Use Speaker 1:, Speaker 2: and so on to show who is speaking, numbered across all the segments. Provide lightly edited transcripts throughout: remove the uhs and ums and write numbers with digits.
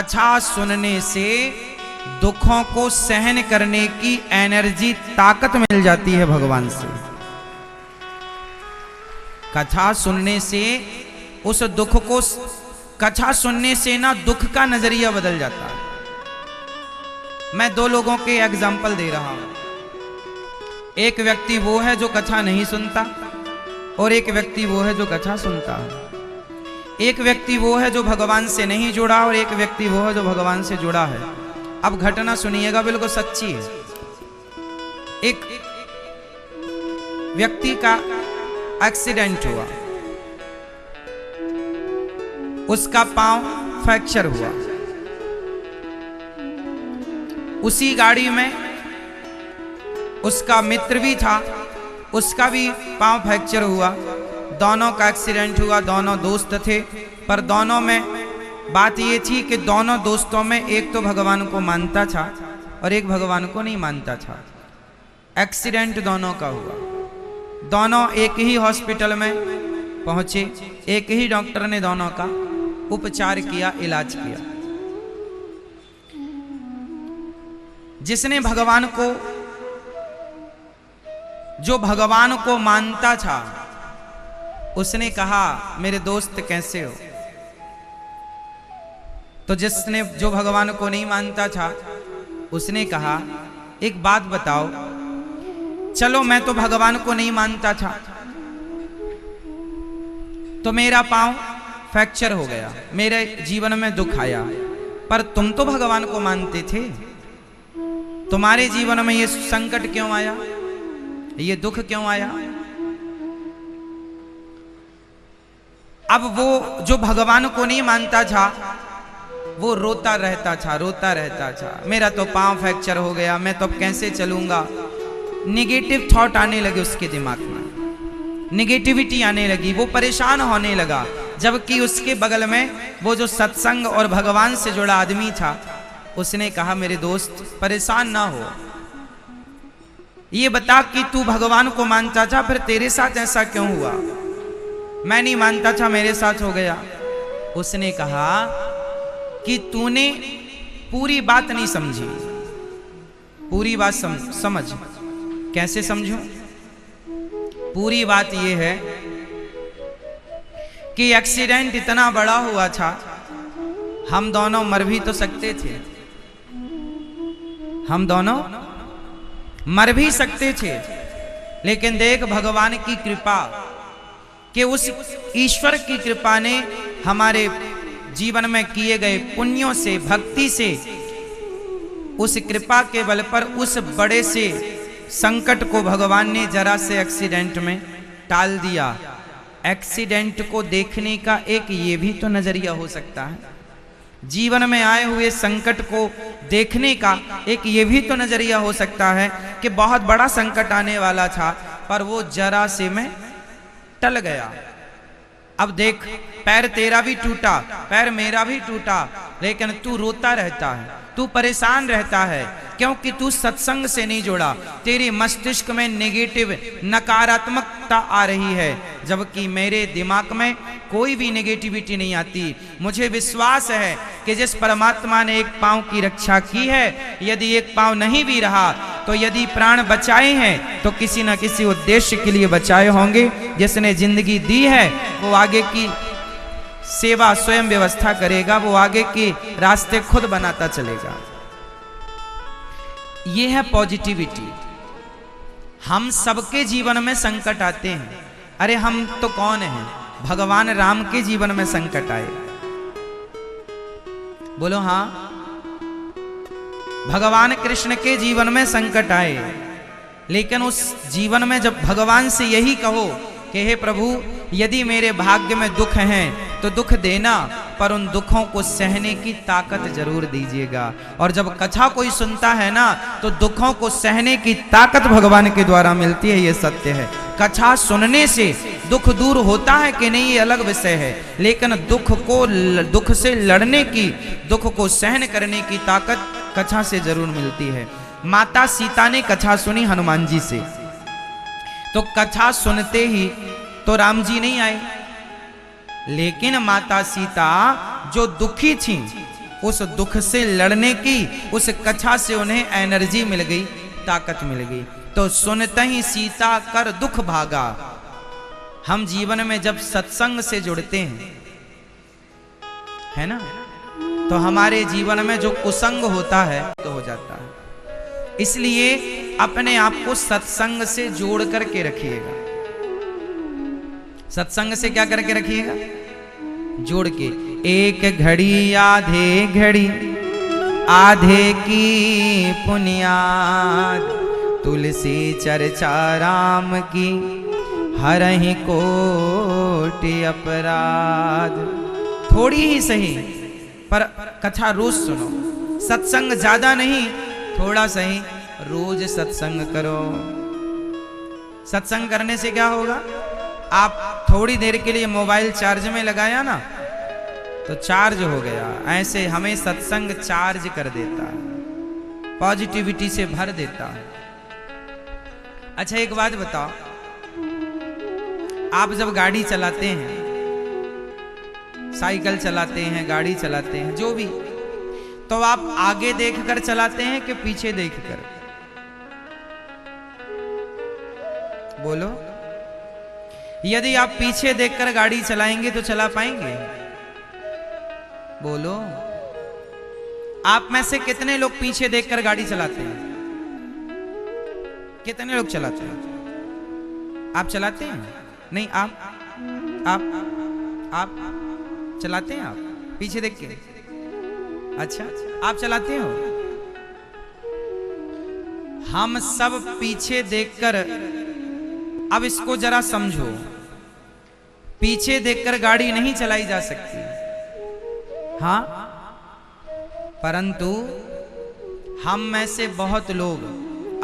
Speaker 1: कथा सुनने से दुखों को सहन करने की एनर्जी, ताकत मिल जाती है भगवान से। कथा सुनने से उस दुख को, कथा सुनने से ना दुख का नजरिया बदल जाता है। मैं दो लोगों के एग्जाम्पल दे रहा हूं। एक व्यक्ति वो है जो कथा नहीं सुनता और एक व्यक्ति वो है जो कथा सुनता है। एक व्यक्ति वो है जो भगवान से नहीं जुड़ा और एक व्यक्ति वो है जो भगवान से जुड़ा है। अब घटना सुनिएगा, बिल्कुल सच्ची है। एक व्यक्ति का एक्सीडेंट हुआ, उसका पांव फ्रैक्चर हुआ। उसी गाड़ी में उसका मित्र भी था, उसका भी पांव फ्रैक्चर हुआ। दोनों का एक्सीडेंट हुआ, दोनों दोस्त थे, पर दोनों में बात ये थी कि दोनों दोस्तों में एक तो भगवान को मानता था और एक भगवान को नहीं मानता था। एक्सीडेंट दोनों का हुआ, दोनों एक ही हॉस्पिटल में पहुंचे, एक ही डॉक्टर ने दोनों का उपचार किया, इलाज किया। जिसने भगवान को, जो भगवान को मानता था, उसने कहा मेरे दोस्त कैसे हो। तो जिसने, जो भगवान को नहीं मानता था, उसने कहा एक बात बताओ, चलो मैं तो भगवान को नहीं मानता था तो मेरा पांव फ्रैक्चर हो गया, मेरे जीवन में दुख आया, पर तुम तो भगवान को मानते थे, तुम्हारे जीवन में ये संकट क्यों आया, ये दुख क्यों आया। अब वो जो भगवान को नहीं मानता था वो रोता रहता था, रोता रहता था, मेरा तो पांव फ्रैक्चर हो गया, मैं तो अब कैसे चलूंगा। निगेटिव थॉट आने लगे उसके दिमाग में, निगेटिविटी आने लगी, वो परेशान होने लगा। जबकि उसके बगल में वो जो सत्संग और भगवान से जुड़ा आदमी था, उसने कहा मेरे दोस्त परेशान ना हो, ये बता कि तू भगवान को मानता था, फिर तेरे साथ ऐसा क्यों हुआ। मैं नहीं मानता था, मेरे साथ हो गया। उसने कहा कि तूने पूरी बात नहीं समझी, पूरी बात समझ। कैसे समझूं? पूरी बात यह है कि एक्सीडेंट इतना बड़ा हुआ था, हम दोनों मर भी तो सकते थे, हम दोनों मर भी सकते थे, लेकिन देख भगवान की कृपा, कि उस ईश्वर की कृपा ने हमारे जीवन में किए गए पुण्यों से, भक्ति से, उस कृपा के बल पर उस बड़े से संकट को भगवान ने जरा से एक्सीडेंट में टाल दिया। एक्सीडेंट को देखने का एक ये भी तो नजरिया हो सकता है, जीवन में आए हुए संकट को देखने का एक ये भी तो नजरिया हो सकता है कि बहुत बड़ा संकट आने वाला था, पर वो जरा से में टल गया। अब देख, पैर तेरा भी टूटा, पैर मेरा भी टूटा, लेकिन तू रोता रहता है, तू परेशान रहता है, क्योंकि तू सत्संग से नहीं जुड़ा। तेरे मस्तिष्क में नेगेटिव, नकारात्मकता आ रही है, जबकि मेरे दिमाग में कोई भी नेगेटिविटी नहीं आती। मुझे विश्वास है कि जिस परमात्मा ने एक पांव की रक्षा की है, यदि एक पांव नहीं भी रहा तो यदि प्राण बचाए हैं तो किसी न किसी उद्देश्य के लिए बचाए होंगे। जिसने जिंदगी दी है वो आगे की सेवा स्वयं व्यवस्था करेगा, वो आगे के रास्ते खुद बनाता चलेगा। ये है पॉजिटिविटी। हम सबके जीवन में संकट आते हैं। अरे हम तो कौन हैं, भगवान राम के जीवन में संकट आए, बोलो हाँ, भगवान कृष्ण के जीवन में संकट आए, लेकिन उस जीवन में जब भगवान से यही कहो कि हे प्रभु, यदि मेरे भाग्य में दुख हैं तो दुख देना, पर उन दुखों को सहने की ताकत जरूर दीजिएगा। और जब कथा कोई सुनता है ना, तो दुखों को सहने की ताकत भगवान के द्वारा मिलती है, ये सत्य है। कथा सुनने से दुख दूर होता है कि नहीं, ये अलग विषय है, लेकिन दुख से लड़ने की, दुख को सहन करने की ताकत कथा से जरूर मिलती है। माता सीता ने कथा सुनी हनुमान जी से, तो कथा सुनते ही तो राम जी नहीं आए, लेकिन माता सीता जो दुखी थी, उस दुख से लड़ने की, उस कथा से उन्हें एनर्जी मिल गई, ताकत मिल गई। तो सुनते ही सीता कर दुख भागा। हम जीवन में जब सत्संग से जुड़ते हैं, है ना, तो हमारे जीवन में जो कुसंग होता है तो हो जाता है। इसलिए अपने आप को सत्संग से जोड़ करके रखिएगा। सत्संग से क्या करके रखिएगा? जोड़ के। एक घड़ी आधे घड़ी आधे की पुनियाद, तुलसी चर्चा राम की हरहि कोटि अपराध। थोड़ी ही सही पर कथा रोज सुनो। सत्संग ज्यादा नहीं, थोड़ा सही रोज सत्संग करो। सत्संग करने से क्या होगा? आप थोड़ी देर के लिए मोबाइल चार्ज में लगाया ना, तो चार्ज हो गया। ऐसे हमें सत्संग चार्ज कर देता है, पॉजिटिविटी से भर देता है। अच्छा एक बात बताओ, आप जब गाड़ी चलाते हैं, साइकिल चलाते हैं, गाड़ी चलाते हैं, जो भी, तो आप आगे देखकर चलाते हैं कि पीछे देखकर? बोलो। यदि आप पीछे देखकर गाड़ी चलाएंगे तो चला पाएंगे? बोलो। आप में से कितने लोग पीछे देखकर गाड़ी चलाते हैं? कितने लोग चलाते हैं? आप चलाते हैं? नहीं, आप चलाते हैं? आप पीछे देख के? अच्छा, आप चलाते हो? हम सब पीछे देखकर, अब इसको जरा समझो, पीछे देखकर गाड़ी नहीं चलाई जा सकती, हाँ, परंतु हम में से बहुत लोग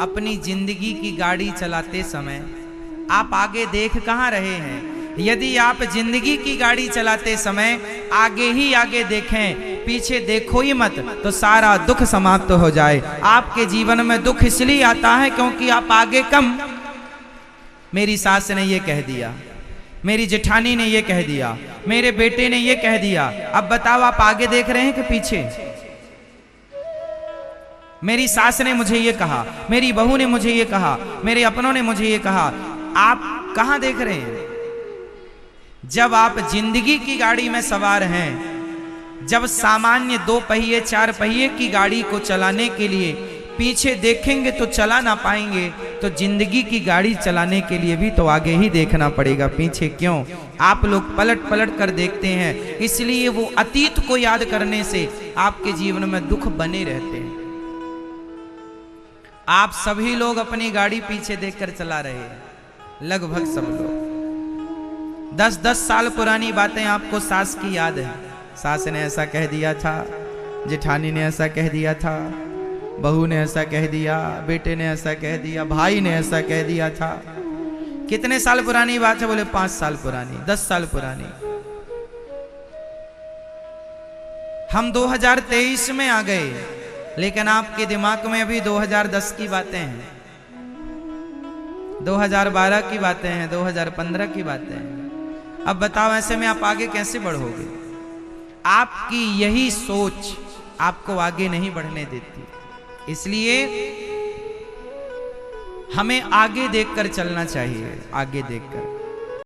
Speaker 1: अपनी जिंदगी की गाड़ी चलाते समय आप आगे देख कहां रहे हैं? यदि आप जिंदगी की गाड़ी चलाते समय आगे ही आगे देखें, पीछे देखो ही मत, तो सारा दुख समाप्त हो जाए। आपके जीवन में दुख इसलिए आता है क्योंकि आप आगे कम। मेरी सास ने ये कह दिया, मेरी जेठानी ने ये कह दिया, मेरे बेटे ने ये कह दिया। अब बताओ आप आगे देख रहे हैं कि पीछे? मेरी सास ने मुझे ये कहा, मेरी बहू ने मुझे ये कहा, मेरे अपनों ने मुझे ये कहा। आप कहां देख रहे हैं? जब आप जिंदगी की गाड़ी में सवार हैं, जब सामान्य 2 पहिए 4 पहिए की गाड़ी को चलाने के लिए पीछे देखेंगे तो चला ना पाएंगे, तो जिंदगी की गाड़ी चलाने के लिए भी तो आगे ही देखना पड़ेगा, पीछे क्यों? आप लोग पलट पलट कर देखते हैं, इसलिए वो अतीत को याद करने से आपके जीवन में दुख बने रहते हैं। आप सभी लोग अपनी गाड़ी पीछे देखकर चला रहे हैं, लगभग सब लोग। 10-10 साल पुरानी बातें आपको सास की याद है। सास ने ऐसा कह दिया था, जेठानी ने ऐसा कह दिया था, बहू ने ऐसा कह दिया, बेटे ने ऐसा कह दिया, भाई ने ऐसा कह दिया था। कितने साल पुरानी बात है? बोले 5 साल पुरानी, 10 साल पुरानी। हम 2023 में आ गए, लेकिन आपके दिमाग में अभी 2010 की बातें हैं, 2012 की बातें हैं, 2015 की बातें हैं। अब बताओ ऐसे में आप आगे कैसे बढ़ोगे? आपकी यही सोच आपको आगे नहीं बढ़ने देती। इसलिए हमें आगे देखकर चलना चाहिए, आगे देखकर।